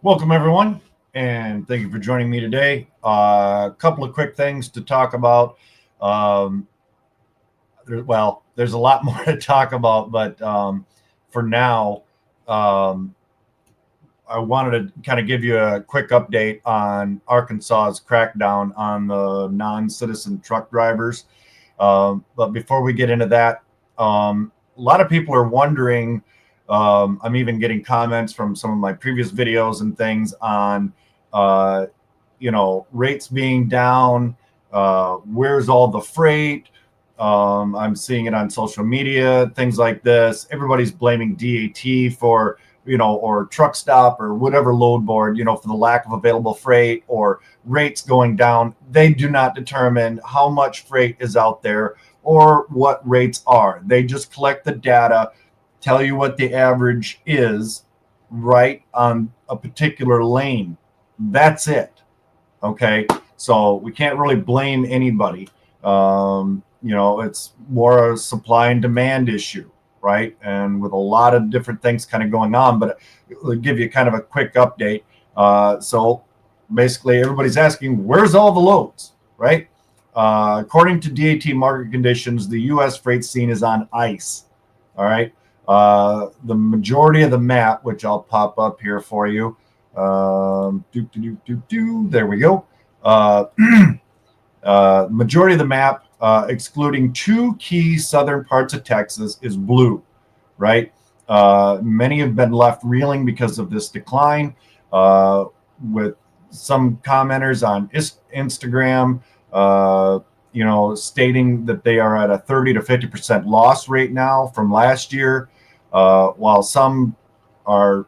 Welcome, everyone, and thank you for joining me today. A couple of quick things to talk about. Um, there's a lot more to talk about, but for now, um, I wanted to kind of give you a quick update on Arkansas's crackdown on the non-citizen truck drivers. But before we get into that, a lot of people are wondering. I'm even getting comments from some of my previous videos and things on, uh, rates being down. Where's all the freight? I'm seeing it on social media, things like this. Everybody's blaming DAT for, or truck stop or whatever load board, for the lack of available freight or rates going down. They do not determine how much freight is out there or what rates are. They just collect the data, tell you what the average is right on a particular lane. That's it. Okay. So we can't really blame anybody. It's more a supply and demand issue, right? And with a lot of different things kind of going on, but it'll give you kind of a quick update. So basically, everybody's asking, where's all the loads, right? According to DAT market conditions, the U.S. freight scene is on ice. All right. The majority of the map, which I'll pop up here for you. There we go. Majority of the map, excluding two key southern parts of Texas, is blue, right? Many have been left reeling because of this decline, with some commenters on Instagram, stating that they are at a 30 to 50% loss rate now from last year, while some are,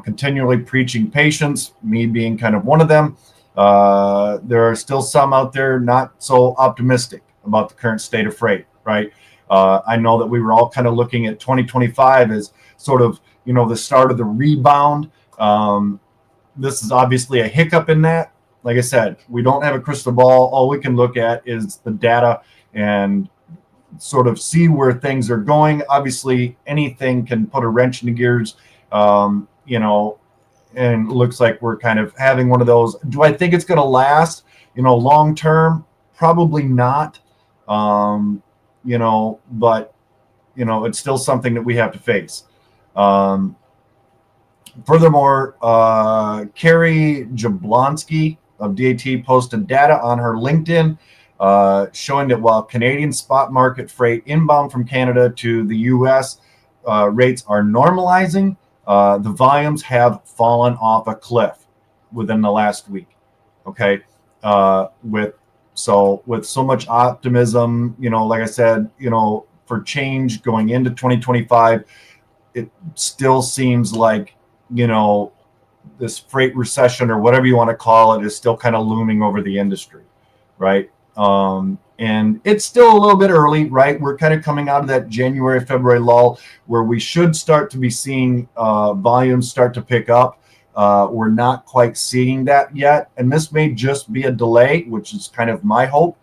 continually preaching patience, me being kind of one of them. There are still some out there not so optimistic about the current state of freight, right? I know that we were all kind of looking at 2025 as sort of, the start of the rebound. This is obviously a hiccup in that. Like I said, we don't have a crystal ball. All we can look at is the data and sort of see where things are going. Obviously, anything can put a wrench in the gears, and it looks like we're kind of having one of those. Do I think it's going to last, long term? Probably not. But, it's still something that we have to face. Furthermore, Carrie Jablonski of DAT posted data on her LinkedIn, showing that while Canadian spot market freight inbound from Canada to the U.S. Rates are normalizing, the volumes have fallen off a cliff within the last week. Okay, with so much optimism, like I said, for change going into 2025, it still seems like, this freight recession or whatever you want to call it is still kind of looming over the industry, right? And it's still a little bit early, right? We're kind of coming out of that January, February lull where we should start to be seeing volumes start to pick up. We're not quite seeing that yet. And this may just be a delay, which is kind of my hope.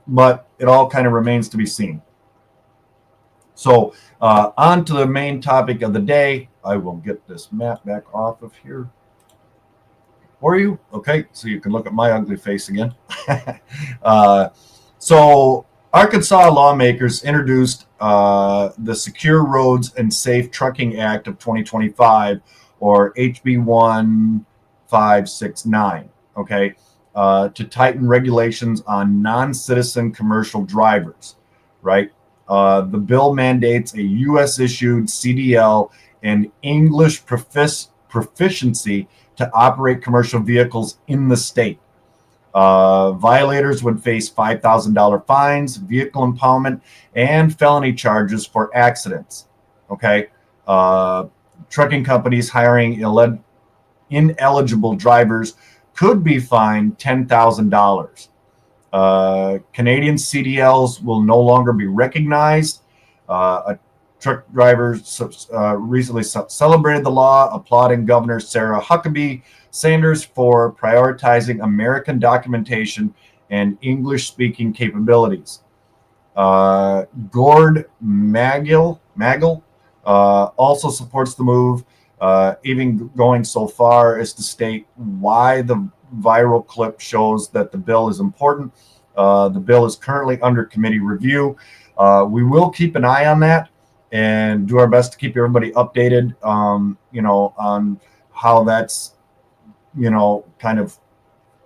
But it all kind of remains to be seen. So on to the main topic of the day. I will get this map back off of here for you. Okay, so you can look at my ugly face again. So Arkansas lawmakers introduced the Secure Roads and Safe Trucking Act of 2025, or HB 1569, okay, to tighten regulations on non-citizen commercial drivers, right? The bill mandates a U.S.-issued CDL and English proficiency to operate commercial vehicles in the state. Violators would face $5,000 fines, vehicle impoundment, and felony charges for accidents. Okay, trucking companies hiring ineligible drivers could be fined $10,000. Canadian CDLs will no longer be recognized. A truck driver recently celebrated the law, applauding Governor Sarah Huckabee Sanders for prioritizing American documentation and English-speaking capabilities. Gord Magill also supports the move, even going so far as to state why the viral clip shows that the bill is important. The bill is currently under committee review. We will keep an eye on that and do our best to keep everybody updated, on how that's, kind of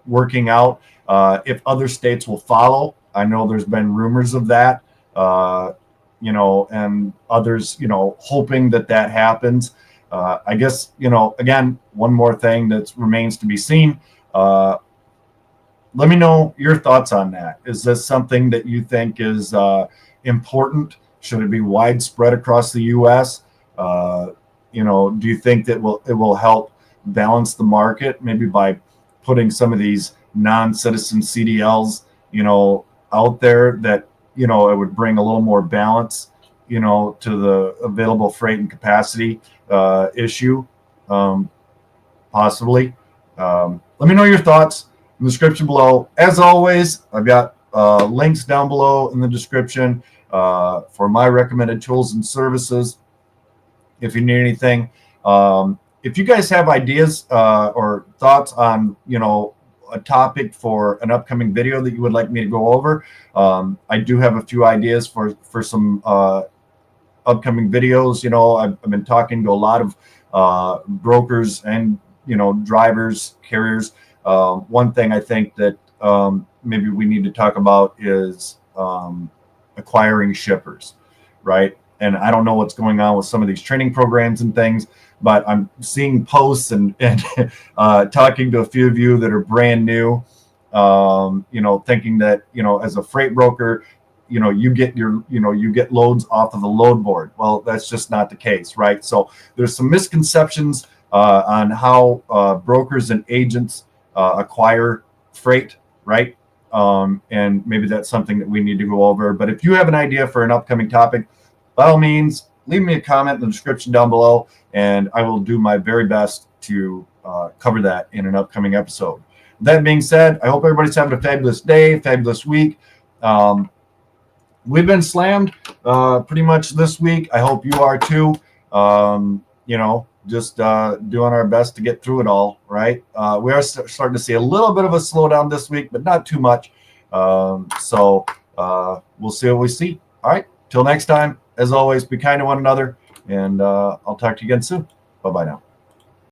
working out. If other states will follow, I know there's been rumors of that, and others, hoping that that happens. I guess, again, one more thing that remains to be seen. Let me know your thoughts on that. Is this something that you think is important? Should it be widespread across the U.S.? Do you think that it will help balance the market, maybe by putting some of these non-citizen CDLs, out there, that, it would bring a little more balance, to the available freight and capacity issue, possibly. Let me know your thoughts in the description below. As always, I've got links down below in the description for my recommended tools and services if you need anything. If you guys have ideas or thoughts on, a topic for an upcoming video that you would like me to go over, I do have a few ideas for some upcoming videos. I've been talking to a lot of brokers and, drivers, carriers. One thing I think that maybe we need to talk about is acquiring shippers, right? And I don't know what's going on with some of these training programs and things, but I'm seeing posts and talking to a few of you that are brand new, thinking that, as a freight broker, you get loads off of the load board. Well, that's just not the case, right? So there's some misconceptions on how brokers and agents acquire freight, right? And maybe that's something that we need to go over. But if you have an idea for an upcoming topic, by all means, leave me a comment in the description down below, and I will do my very best to cover that in an upcoming episode. That being said, I hope everybody's having a fabulous day, fabulous week. We've been slammed pretty much this week. I hope you are too. Just doing our best to get through it all, right? We are starting to see a little bit of a slowdown this week, but not too much. So we'll see what we see. All right. Till next time, as always, be kind to one another, and I'll talk to you again soon. Bye-bye now.